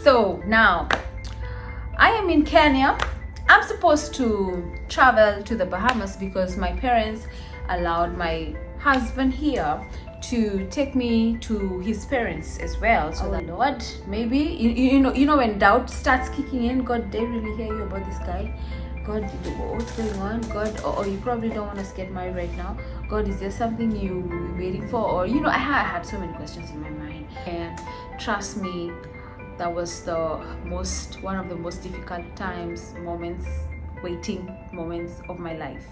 So now I am in Kenya. I'm supposed to travel to the Bahamas because my parents allowed my husband here to take me to his parents as well. So that Lord, maybe you know when doubt starts kicking in, God, they really hear you about this guy? God, what's going on? God, or you probably don't want us to get married right now. God, is there something you're waiting for? Or I had so many questions in my mind, and trust me, that was one of the most difficult waiting moments of my life.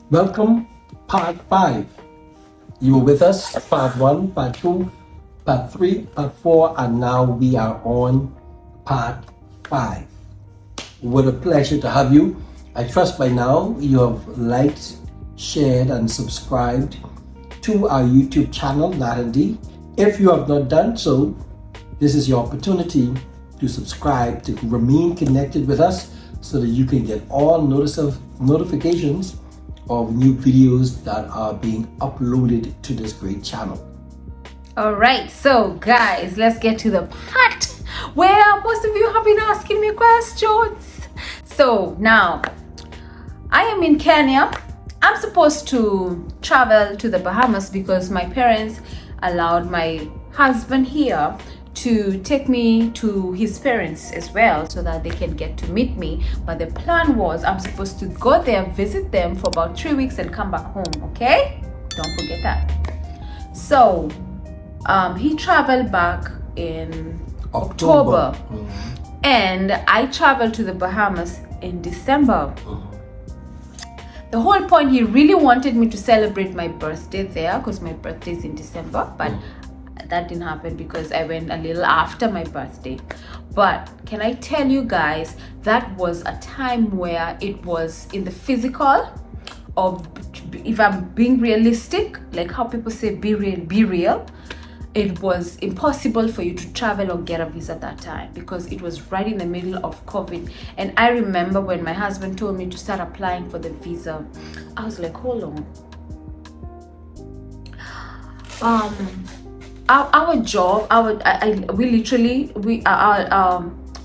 Welcome, part 5. You were with us, part 1, part 2, part 3, part 4, and now we are on part 5. What a pleasure to have you. I trust by now you have liked, shared, and subscribed to our YouTube channel, Nat&D. If you have not done so, this is your opportunity to subscribe, to remain connected with us so that you can get all notifications of new videos that are being uploaded to this great channel. All right, so guys, let's get to the part where most of you have been asking me questions. So now I am in Kenya. I'm supposed to travel to the Bahamas because my parents allowed my husband here to take me to his parents as well so that they can get to meet me. But the plan was I'm supposed to go there, visit them for about 3 weeks and come back home, okay? Don't forget that. So he traveled back in October. And I traveled to the Bahamas in December. The whole point, he really wanted me to celebrate my birthday there because my birthday is in December, but that didn't happen because I went a little after my birthday. But can I tell you guys, that was a time where it was in the physical, or if I'm being realistic, like how people say be real, it was impossible for you to travel or get a visa at that time because it was right in the middle of COVID. And I remember when my husband told me to start applying for the visa, I was like, hold on. Our job,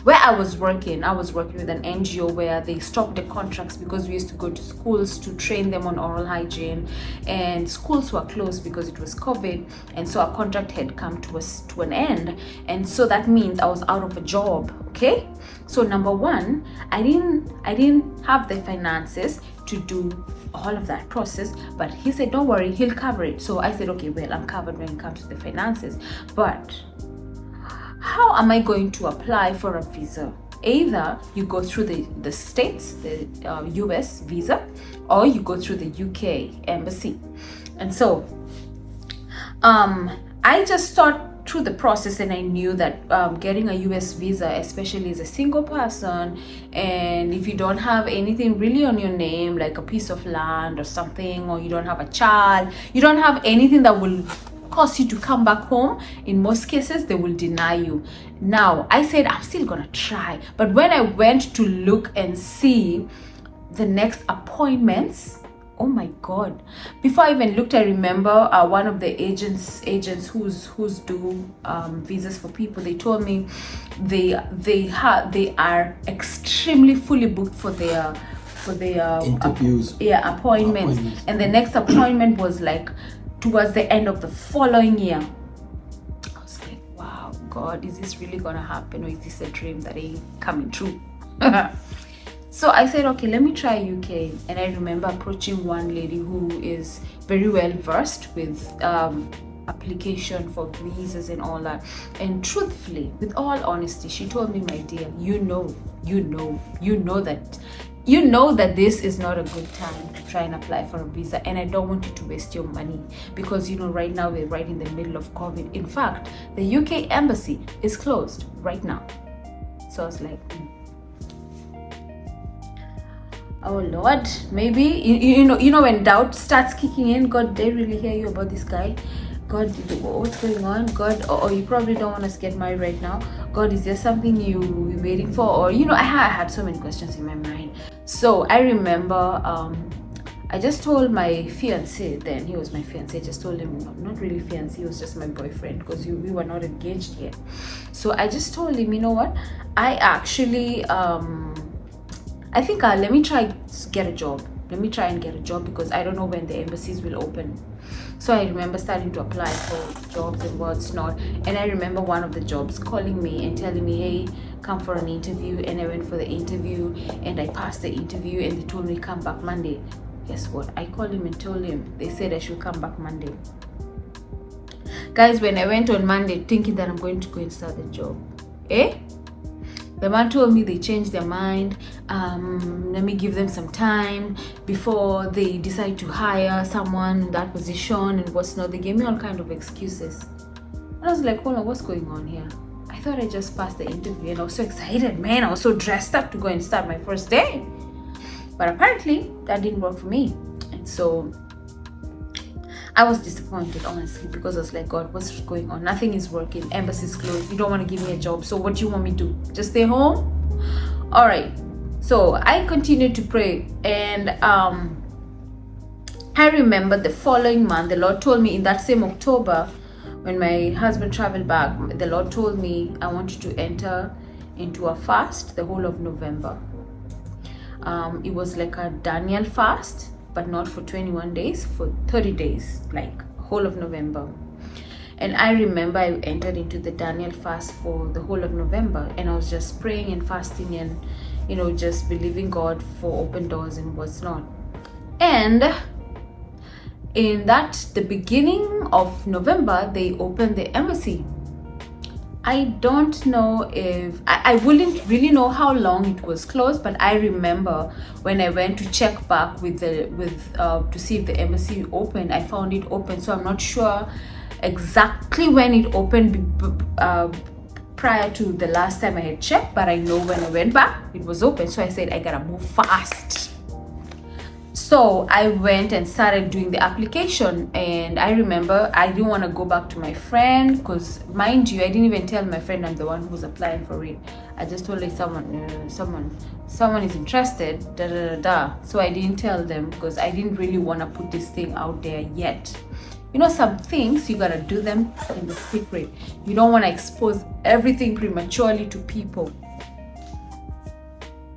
where I was working with an NGO where they stopped the contracts because we used to go to schools to train them on oral hygiene, and schools were closed because it was COVID, and so our contract had come to an end, and so that means I was out of a job. Okay, so number one, I didn't have the finances to do all of that process, but he said don't worry, he'll cover it. So I said okay, well, I'm covered when it comes to the finances, but how am I going to apply for a visa? Either you go through the States, the US visa, or you go through the UK embassy. And so I just thought through the process, and I knew that getting a US visa, especially as a single person, and if you don't have anything really on your name, like a piece of land or something, or you don't have a child, you don't have anything that will cause you to come back home, in most cases they will deny you. Now I said I'm still gonna try, but when I went to look and see the next appointments, oh my God, before I even looked, I remember one of the agents who's do visas for people, they told me they are extremely fully booked for their interviews, appointments, and the next appointment was like towards the end of the following year. I was like, wow, God, is this really gonna happen, or is this a dream that ain't coming true? So I said, okay, let me try UK. And I remember approaching one lady who is very well versed with application for visas and all that. And truthfully, with all honesty, she told me, my dear, you know that this is not a good time to try and apply for a visa, and I don't want you to waste your money because right now we're right in the middle of COVID. In fact, the UK embassy is closed right now. So I was like, oh Lord, maybe you know when doubt starts kicking in, God, they really hear you about this guy? God, what's going on? God, or you probably don't want us to get married right now. God, is there something you're waiting for? Or, I had so many questions in my mind. So I remember I just told my fiance then, he was my fiance, I just told him, not really fiance, he was just my boyfriend, because we were not engaged yet. So I just told him, you know what, I actually, I think let me try to get a job. Let me try and get a job, because I don't know when the embassies will open. So I remember starting to apply for jobs and what's not. And I remember one of the jobs calling me and telling me, hey, come for an interview. And I went for the interview and I passed the interview and they told me come back Monday. Guess what? I called him and told him, they said I should come back Monday. Guys, when I went on Monday thinking that I'm going to go and start the job, the man told me they changed their mind. Let me give them some time before they decide to hire someone in that position and what's not. They gave me all kind of excuses. And I was like, hold on, what's going on here? I thought I just passed the interview and I was so excited, man. I was so dressed up to go and start my first day. But apparently that didn't work for me. And so I was disappointed, honestly, because I was like, God, what's going on? Nothing is working. Embassy's closed. You don't want to give me a job. So what do you want me to do? Just stay home? All right. So I continued to pray. And I remember the following month, the Lord told me in that same October, when my husband traveled back, the Lord told me I want you to enter into a fast the whole of November. It was like a Daniel fast, but not for 21 days, for 30 days, like whole of November. And I remember I entered into the Daniel fast for the whole of November, and I was just praying and fasting and, just believing God for open doors and what's not. And in the beginning of November, they opened the embassy. I don't know if I wouldn't really know how long it was closed, but I remember when I went to check back to see if the embassy opened, I found it open. So I'm not sure exactly when it opened prior to the last time I had checked, but I know when I went back it was open. So I said I gotta move fast. So I went and started doing the application, and I remember I didn't want to go back to my friend because, mind you, I didn't even tell my friend I'm the one who's applying for it. I just told like someone is interested, So I didn't tell them because I didn't really want to put this thing out there yet. Some things you gotta do them in the secret. You don't want to expose everything prematurely to people.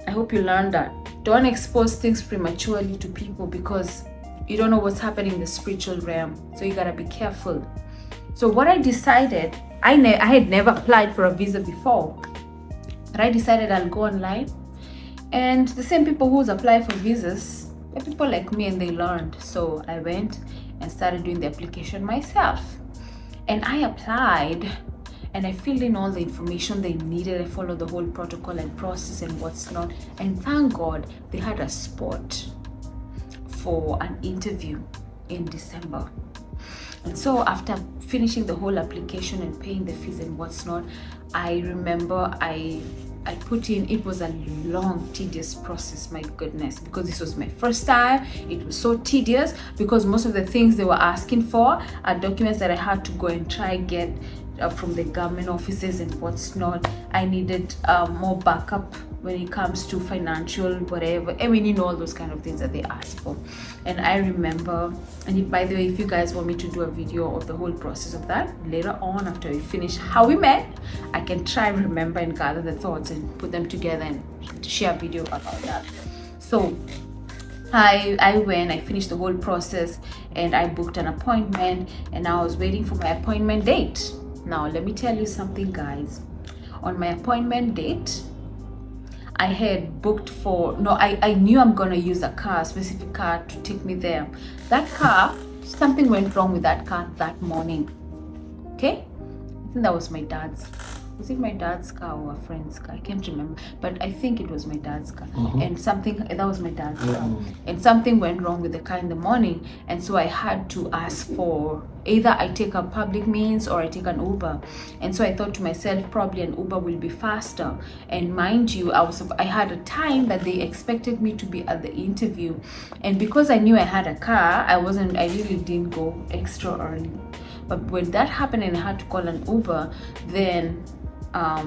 I hope you learned that. Don't expose things prematurely to people because you don't know what's happening in the spiritual realm. So you gotta be careful. So what I decided, I had never applied for a visa before, but I decided I'll go online. And the same people who's applied for visas, they're people like me and they learned. So I went and started doing the application myself. And I applied and I filled in all the information they needed. I followed the whole protocol and process and what's not. And thank God they had a spot for an interview in December. And so after finishing the whole application and paying the fees and what's not, I remember I put in, it was a long, tedious process, my goodness, because this was my first time. It was so tedious because most of the things they were asking for are documents that I had to go and try get from the government offices and what's not. I needed more backup when it comes to financial whatever. I mean, all those kind of things that they ask for. And I remember, and if, by the way, if you guys want me to do a video of the whole process of that later on after we finish how we met, I can try remember and gather the thoughts and put them together and share a video about that. So I went, I finished the whole process and I booked an appointment, and I was waiting for my appointment date. Now, let me tell you something, guys. On my appointment date, I had booked I knew I'm going to use a specific car to take me there. That car, something went wrong with that car that morning. Okay? I think that was my dad's. Was it my dad's car or a friend's car? I can't remember, but I think it was my dad's car. And that was my dad's car. And something went wrong with the car in the morning, and so I had to ask for either I take a public means or I take an Uber. And so I thought to myself, probably an Uber will be faster. And mind you, I had a time that they expected me to be at the interview, and because I knew I had a car, I really didn't go extra early. But when that happened and I had to call an Uber, then I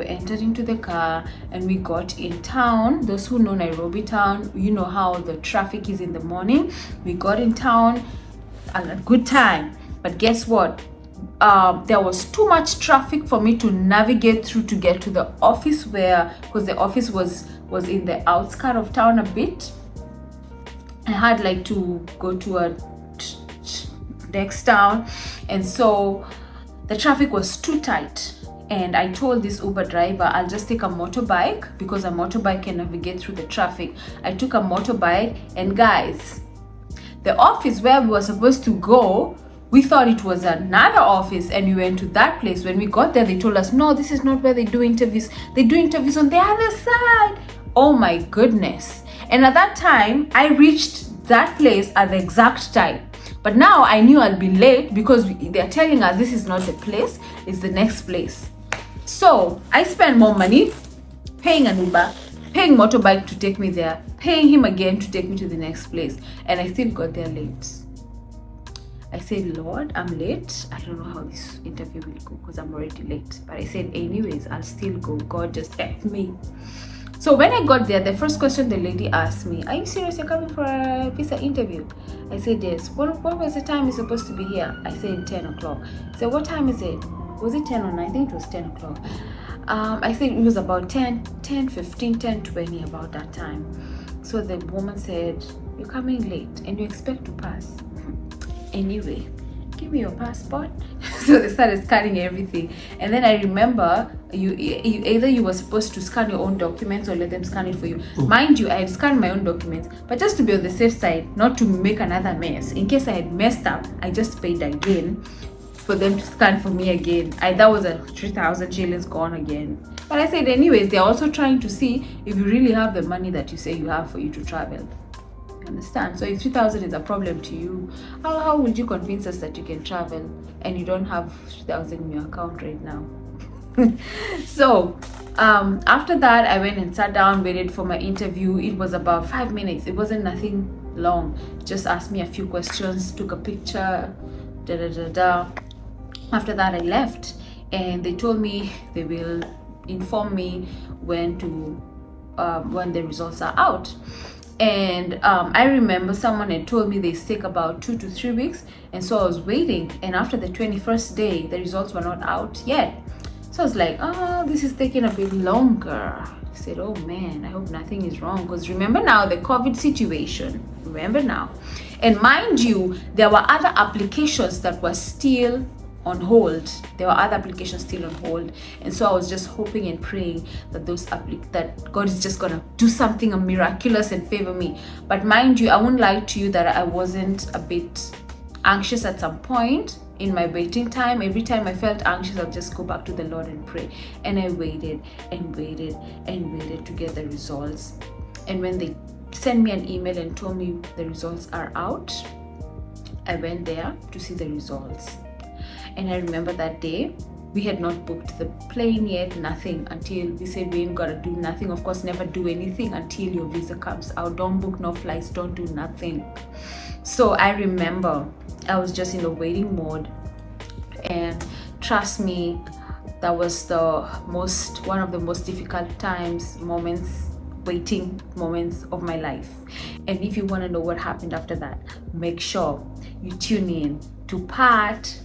entered into the car and we got in town. Those who know Nairobi town, you know how the traffic is in the morning. We got in town at a good time, but guess what? There was too much traffic for me to navigate through to get to the office, because the office was in the outskirts of town a bit. I had like to go to a next town, and so the traffic was too tight. And I told this Uber driver, I'll just take a motorbike because a motorbike can navigate through the traffic. I took a motorbike, and guys, the office where we were supposed to go, we thought it was another office, and we went to that place. When we got there, they told us, no, this is not where they do interviews. They do interviews on the other side. Oh my goodness. And at that time, I reached that place at the exact time. But now I knew I'll be late because they're telling us this is not the place, it's the next place. So I spent more money paying an Uber, paying motorbike to take me there, paying him again to take me to the next place, and I still got there late. I said, Lord, I'm late. I don't know how this interview will go because I'm already late. But I said, anyways, I'll still go. God just help me. So when I got there, the first question the lady asked me, are you serious you're coming for a visa interview? I said, yes. What was the time you're supposed to be here? I said 10 o'clock. So what time is it? Was it 10 or 9? I think it was 10 o'clock. I think it was about 10, 15, 10, 20, about that time. So the woman said, you're coming late and you expect to pass. Anyway, give me your passport. So they started scanning everything, and then I remember you either you were supposed to scan your own documents or let them scan it for you. Mind you, I had scanned my own documents, but just to be on the safe side, not to make another mess. In case I had messed up, I just paid again for them to scan for me again. That was a 3,000 shillings gone again. But I said, anyways, they're also trying to see if you really have the money that you say you have for you to travel. Understand? So if 3,000 is a problem to you, how would you convince us that you can travel and you don't have 3,000 in your account right now? So after that, I went and sat down, waited for my interview. It was about 5 minutes. It wasn't nothing long. Just asked me a few questions, took a picture, After that, I left, and they told me they will inform me when the results are out. And I remember someone had told me they take about 2 to 3 weeks, and so I was waiting, and after the 21st day the results were not out yet. So I was like, oh, this is taking a bit longer. I said, oh man, I hope nothing is wrong, because remember now the COVID situation, and mind you, there were other applications that were still on hold. And so I was just hoping and praying that that God is just gonna do something miraculous and favor me. But mind you, I won't lie to you that I wasn't a bit anxious at some point in my waiting time. Every time I felt anxious, I'll just go back to the Lord and pray. And I waited and waited and waited to get the results. And when they sent me an email and told me the results are out, I went there to see the results. And I remember that day, we had not booked the plane yet, nothing, until we said we ain't gotta do nothing. Of course, never do anything until your visa comes out. Don't book no flights, don't do nothing. So I remember I was just in a waiting mode, and trust me, that was one of the most difficult waiting moments of my life. And if you want to know what happened after that, make sure you tune in to part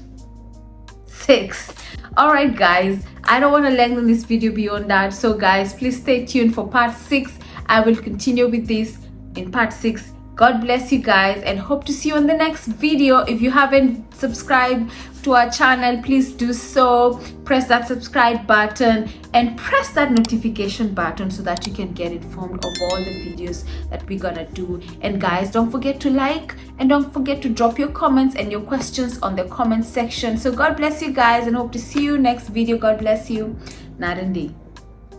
6. All right guys, I don't want to lengthen this video beyond that, so guys, please stay tuned for part 6. I will continue with this in part 6. God bless you guys, and hope to see you on the next video. If you haven't subscribed to our channel, please do so. Press that subscribe button and press that notification button so that you can get informed of all the videos that we're gonna do. And guys, don't forget to like, and don't forget to drop your comments and your questions on the comment section. So God bless you guys, and hope to see you next video. God bless you. Narandi.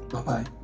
Bye-bye.